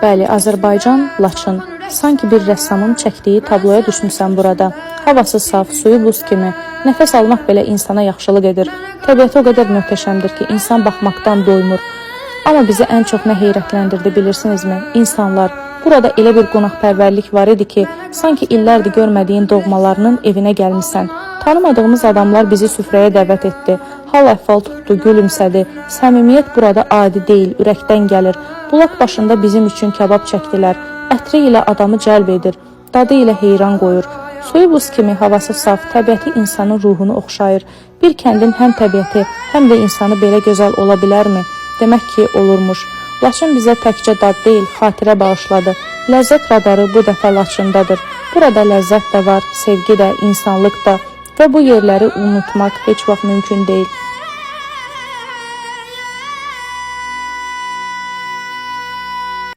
Bəli, Azərbaycan, Laçın. Sanki bir rəssamın çəkdiyi tabloya düşmüsən burada. Havası saf, suyu buz kimi. Nəfəs almaq belə insana yaxşılıq edir. Təbiəti o qədər möhtəşəmdir ki, insan baxmaqdan doymur. Amma bizi ən çox nə heyrətləndirdi bilirsinizmi? İnsanlar. Burada elə bir qonaqpərvərlik var idi ki, sanki illərdir görmədiyin doğmalarının evinə gəlmisən. Tanımadığımız adamlar bizi süfrəyə dəvət etdi. Hal əhval tutdu, gülümsədi. Səmimiyyət burada adi deyil, ürəkdən gəlir. Bulaq başında bizim üçün kebab çəkdilər. Ətri ilə adamı cəlb edir. Dadı ilə heyran qoyur. Suyu buz kimi, havası saf, təbiəti insanın ruhunu oxşayır. Bir kəndin həm təbiəti, həm də insanı belə gözəl ola bilərmi? Demək ki, olurmuş. Laçın bizə təkcə dad deyil, xatirə bağışladı. Ləzzət radarı bu dəfə Laçındadır. Burada ləzzət də var, sevgi də, insanlıq da və bu yerləri unutmaq heç vaxt mümkün deyil.